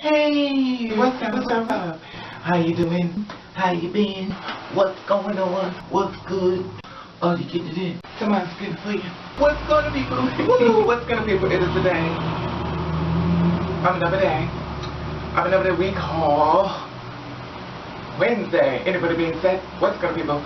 Hey, what's up? How you doing? How you been? What's going on? What's good? Oh, you getting it in? Somebody's getting for you. What's gonna be, boo? What's gonna be? It is the day. I'm another day. I'm another week haul. Wednesday. Anybody being set? What's gonna be, boo?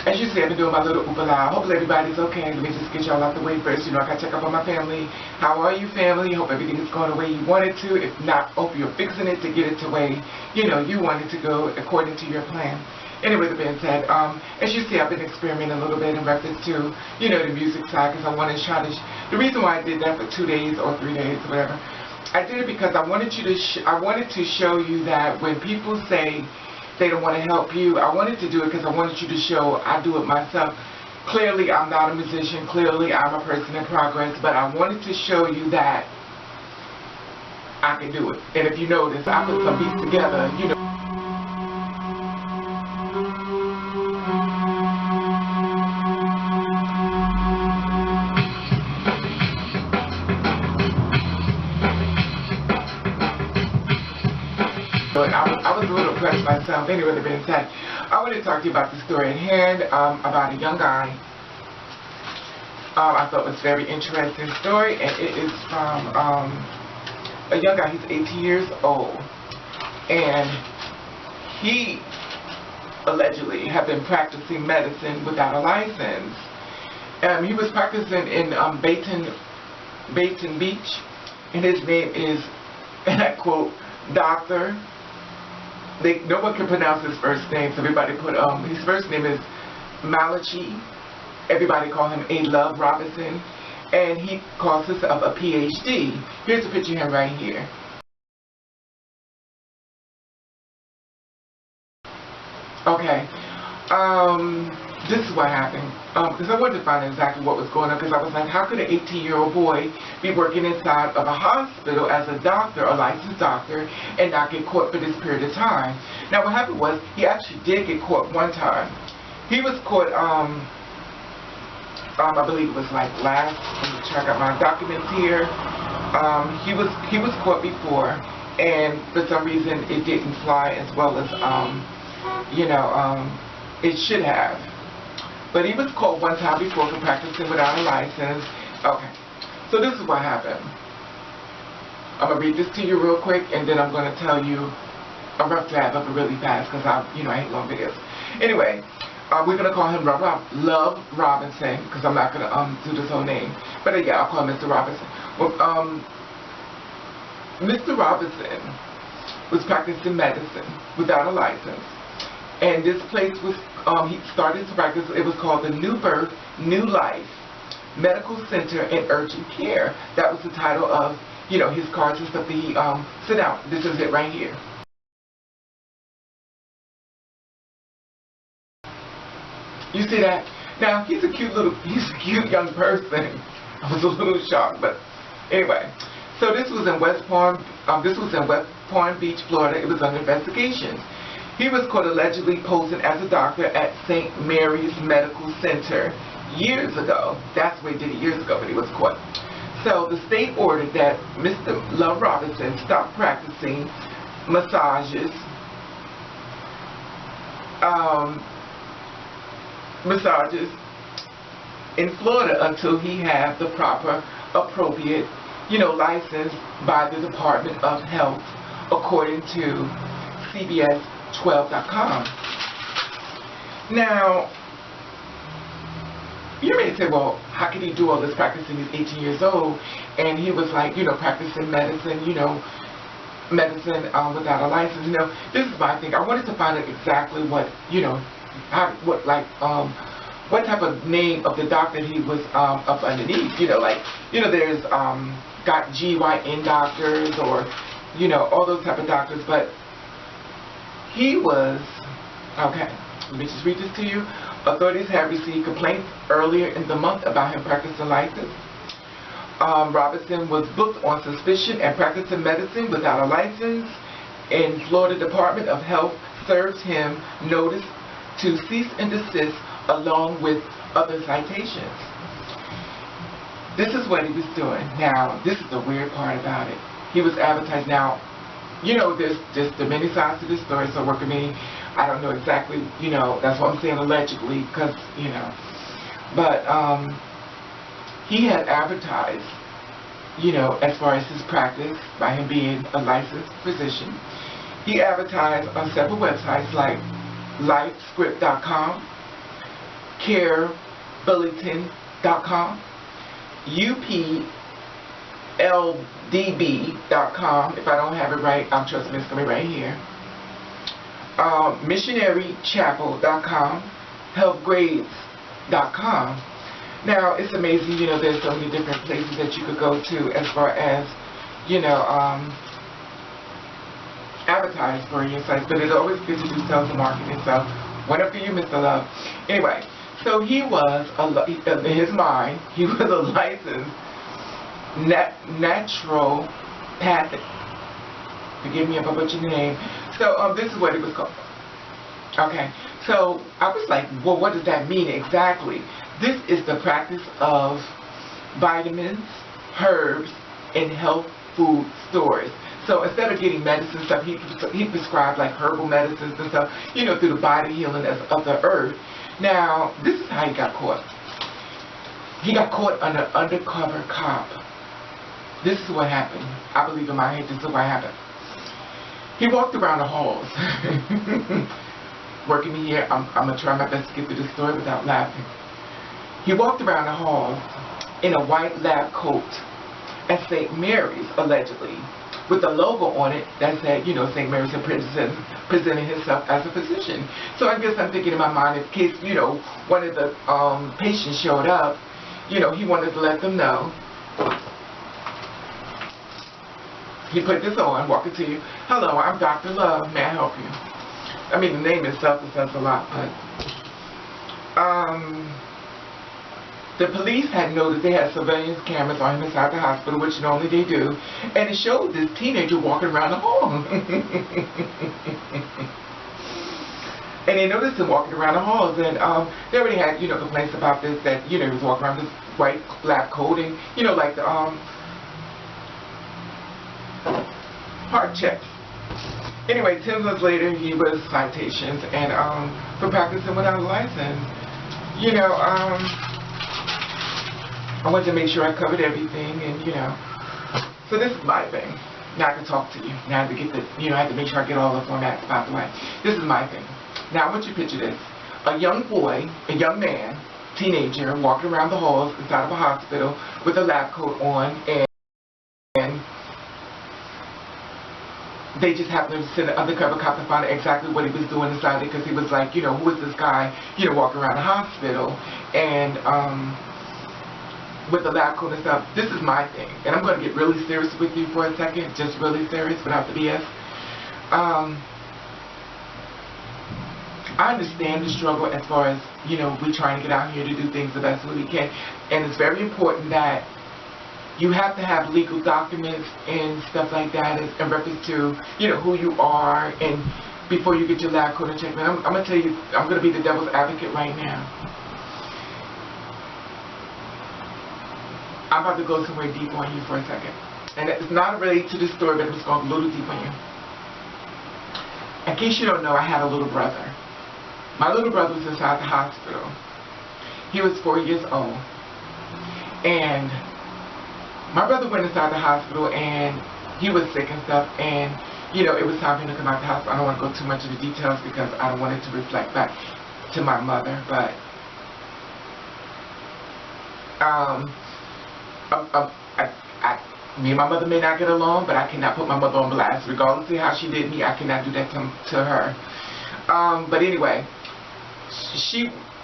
As you see, I've been doing my little oopala. Hopefully everybody's okay. Let me just get y'all out the way first. You know, I gotta check up on my family. How are you, family? Hope everything is going the way you want it to. If not, hope you're fixing it to get it to way, you know, you want it to go according to your plan. Anyway, that being said, as you see, I've been experimenting a little bit in reference to, you know, the music side, because I wanted to try to, the reason why I did that for 2 days or 3 days, whatever, I did it because I wanted you to, I wanted to show you that when people say they don't want to help you, I wanted to do it because I wanted you to show I do it myself. Clearly, I'm not a musician. Clearly, I'm a person in progress, but I wanted to show you that I can do it. And if you notice, I put some beats together, you know. I was a little impressed myself. Anyway, that being said, I want to talk to you about the story at hand, about a young guy. I thought it was a very interesting story, and it is from a young guy. He's 18 years old, and he allegedly had been practicing medicine without a license. He was practicing in Boynton Beach, and his name is, and I quote, Doctor. No one can pronounce his first name, so everybody put, his first name is Malachi. Everybody call him A. Love-Robinson, and he calls himself a PhD. Here's a picture of him right here. Okay, this is what happened, because I wanted to find out exactly what was going on, because I was like, how could an 18-year-old boy be working inside of a hospital as a doctor, a licensed doctor, and not get caught for this period of time? Now, what happened was, he actually did get caught one time. He was caught, I believe it was like let me check out my documents here. He was caught before, and for some reason, it didn't fly as well as, you know, it should have. But he was caught one time before for practicing without a license. Okay, so this is what happened. I'm going to read this to you real quick, and then I'm going to tell you a rough draft of it really fast, because I hate long videos. Anyway, we're going to call him Love-Robinson, because I'm not going to do this whole name. But yeah, I'll call him Mr. Robinson. Well, Mr. Robinson was practicing medicine without a license. And this place was, he started to practice, it was called the New Birth, New Life Medical Center and Urgent Care. That was the title of, you know, his cards and stuff that he sent out. This is it right here. You see that? Now, he's a cute young person. I was a little shocked, but anyway. So this was in West Palm Beach, Florida. It was under investigation. He was caught allegedly posing as a doctor at St. Mary's Medical Center years ago. That's where he did it years ago, but he was caught. So the state ordered that Mr. Love-Robinson stop practicing massages, in Florida until he had the proper, appropriate, you know, license by the Department of Health, according to CBS12.com. Now, you may say, well, how can he do all this practicing? He's 18 years old, and he was like, you know, practicing medicine, you know, without a license. You know, this is my thing. I wanted to find out exactly what, you know, what type of name of the doctor he was up underneath. You know, like, you know, there's got GYN doctors, or, you know, all those type of doctors, but he was, okay, let me just read this to you. Authorities have received complaints earlier in the month about him practicing license. Robinson was booked on suspicion and practicing medicine without a license, and Florida Department of Health serves him notice to cease and desist along with other citations. This is what he was doing. Now, this is the weird part about it. he was advertised. Now, you know, there's just the many sides to this story, so work with me. I don't know exactly, you know, that's what I'm saying allegedly, because, you know. But he had advertised, you know, as far as his practice, by him being a licensed physician. He advertised on several websites like LifeScript.com, CareBulletin.com, UPLDB.com. If I don't have it right, I'm trusting it's going to be right here. MissionaryChapel.com, HealthGrades.com. Now, it's amazing, you know, there's so many different places that you could go to as far as, you know, advertise for your sites, but it's always good to do sales and marketing. So, one up for you, Mr. Love. Anyway, so he was, in his mind, he was a licensed naturopathic. Forgive me if I butcher your name. So, this is what it was called. Okay, so I was like, well, what does that mean exactly? This is the practice of vitamins, herbs, and health food stores. So instead of getting medicine stuff, he prescribed like herbal medicines and stuff, you know, through the body healing of the earth. Now, this is how he got caught. He got caught under undercover cop. This is what happened. I believe in my head, this is what happened. He walked around the halls. Working me here, I'm going to try my best to get through this story without laughing. He walked around the halls in a white lab coat at St. Mary's, allegedly, with a logo on it that said, you know, St. Mary's had presented himself as a physician. So I guess I'm thinking in my mind, in case, you know, one of the patients showed up, you know, he wanted to let them know. He put this on, walking to you. Hello, I'm Dr. Love. May I help you? I mean, the name itself says a lot, but the police had noticed they had surveillance cameras on him inside the hospital, which normally they do, and it showed this teenager walking around the hall. And they noticed him walking around the halls, and they already had, you know, complaints about this, that, you know, he was walking around this white lab coat, and, you know, like the heart checks. Anyway, 10 months later, he was citations and for practicing without a license. You know, I wanted to make sure I covered everything, and you know, so this is my thing. Now I can talk to you. Now I have to get the, you know, I have to make sure I get all the formats out the way. This is my thing. Now I want you to picture this: a young boy, a young man, teenager, walking around the halls inside of a hospital with a lab coat on, and they just happened to send an undercover cop to find out exactly what he was doing inside it, because he was like, you know, who is this guy, you know, walking around the hospital, and with the lab coat and stuff. This is my thing, and I'm going to get really serious with you for a second, just really serious, without the BS. I understand the struggle as far as, you know, we're trying to get out here to do things the best way we can, and it's very important that you have to have legal documents and stuff like that in reference to, you know, who you are, and before you get your lab coat and check. I'm going to tell you, I'm going to be the devil's advocate right now. I'm about to go somewhere deep on you for a second. And it's not related to this story, but it's going a little deep on you. In case you don't know, I had a little brother. My little brother was inside the hospital. He was 4 years old. And my brother went inside the hospital, and he was sick and stuff, and, you know, it was time for him to come out of the hospital. I don't want to go too much into the details because I don't want it to reflect back to my mother, but me and my mother may not get along, but I cannot put my mother on blast. Regardless of how she did me, I cannot do that to her. But anyway,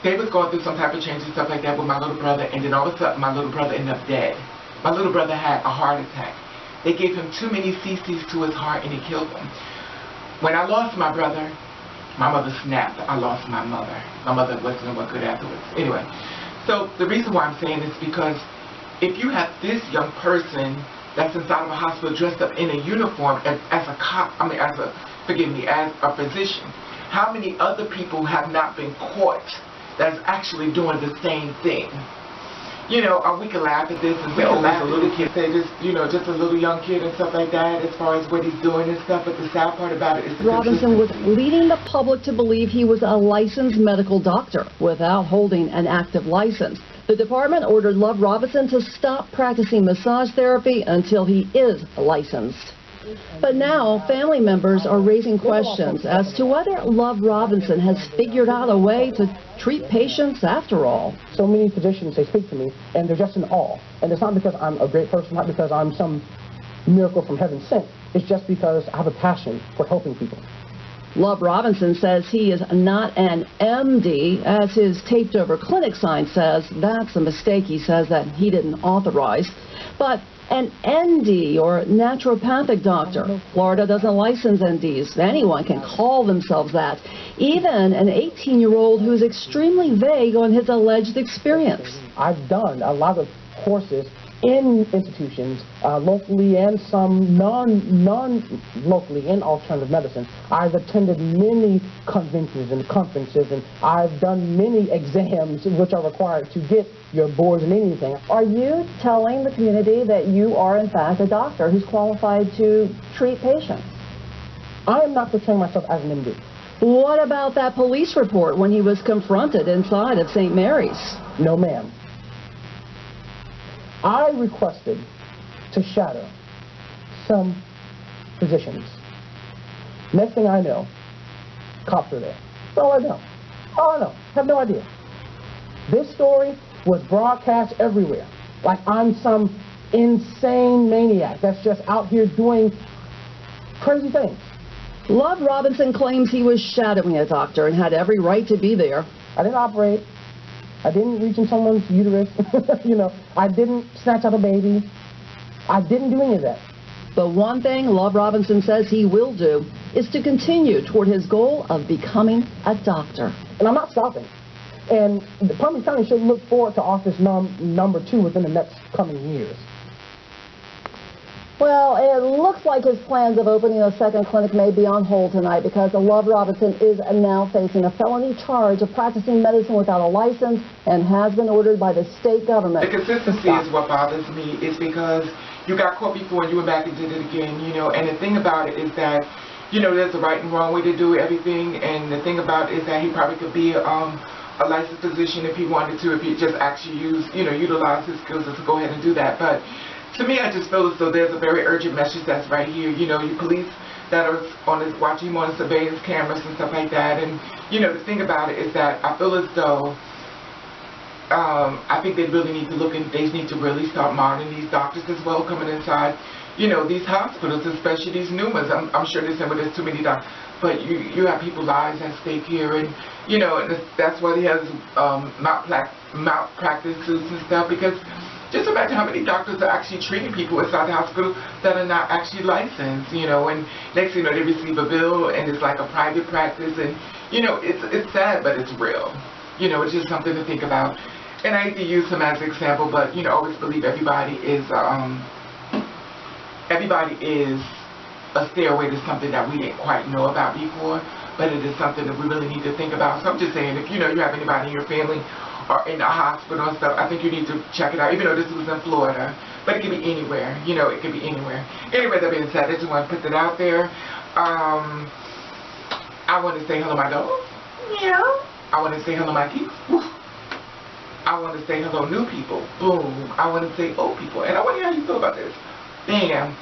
they was going through some type of change and stuff like that with my little brother, and then all of a sudden my little brother ended up dead. My little brother had a heart attack. They gave him too many cc's to his heart, and it killed him. When I lost my brother, my mother snapped. I lost my mother. My mother wasn't what good afterwards. Anyway, so the reason why I'm saying this is because if you have this young person that's inside of a hospital dressed up in a uniform as a cop, as a physician, how many other people have not been caught that's actually doing the same thing? we can laugh at this and say, oh, it's a little kid, say just, just a little young kid and stuff like that as far as what he's doing and stuff, but the sad part about it is Robinson was leading the public to believe he was a licensed medical doctor without holding an active license. The department ordered Love-Robinson to stop practicing massage therapy until he is licensed. But now, family members are raising questions as to whether Love-Robinson has figured out a way to treat patients after all. So many physicians, they speak to me, and they're just in awe. And it's not because I'm a great person, not because I'm some miracle from heaven sent. It's just because I have a passion for helping people. Love-Robinson says he is not an MD, as his taped-over clinic sign says. That's a mistake, he says, that he didn't authorize. But an ND, or naturopathic doctor. Florida doesn't license NDs. Anyone can call themselves that. Even an 18-year-old who's extremely vague on his alleged experience. I've done a lot of courses in institutions, locally and some non-locally in alternative medicine. I've attended many conventions and conferences, and I've done many exams which are required to get your boards and anything. Are you telling the community that you are in fact a doctor who's qualified to treat patients? I am not portraying myself as an MD. What about that police report when he was confronted inside of St. Mary's? No, ma'am. I requested to shadow some physicians. Next thing I know, cops are there. That's all I know. All I know. Have no idea. This story was broadcast everywhere. Like I'm some insane maniac that's just out here doing crazy things. Love-Robinson claims he was shadowing a doctor and had every right to be there. I didn't operate. I didn't reach in someone's uterus. I didn't snatch out a baby. I didn't do any of that. But one thing Love-Robinson says he will do is to continue toward his goal of becoming a doctor. And I'm not stopping. And the Palm Beach County should look forward to office number 2 within the next coming years. Well, it looks like his plans of opening a second clinic may be on hold tonight because Love-Robinson is now facing a felony charge of practicing medicine without a license and has been ordered by the state government. The consistency is what bothers me, is because you got caught before and you went back and did it again, and the thing about it is that, there's a right and wrong way to do everything, and the thing about it is that he probably could be a licensed physician if he wanted to, if he just actually utilize his skills to go ahead and do that. But to me, I just feel as though there's a very urgent message that's right here. You police that are watching him on surveillance cameras and stuff like that. And, the thing about it is that I feel as though I think they really need to look and they need to really start monitoring these doctors as well coming inside, these hospitals, especially these new ones. I'm sure there's too many doctors. But you have people's lives at stake here. And, and that's why he has malpractice suits and stuff, because just imagine how many doctors are actually treating people inside the hospital that are not actually licensed, and next thing you know, they receive a bill and it's like a private practice, and, it's sad, but it's real. It's just something to think about. And I hate to use him as an example, but, always believe everybody is a stairway to something that we didn't quite know about before, but it is something that we really need to think about. So I'm just saying, if, you have anybody in your family or in a hospital and stuff, I think you need to check it out, even though this was in Florida. But it could be anywhere, it could be anywhere. Anyway, that being said, I just want to put that out there. I want to say hello my dog. Meow. I want to say hello my kids. Woof. I want to say hello new people. Boom. I want to say old people. And I want to hear how you feel about this. Bam.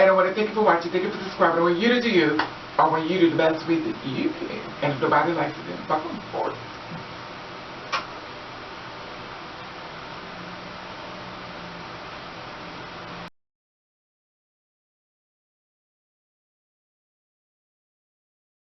And I want to thank you for watching. Thank you for subscribing. I want you to do you. I want you to do the best way that you can. And if nobody likes it, then fuck them for it.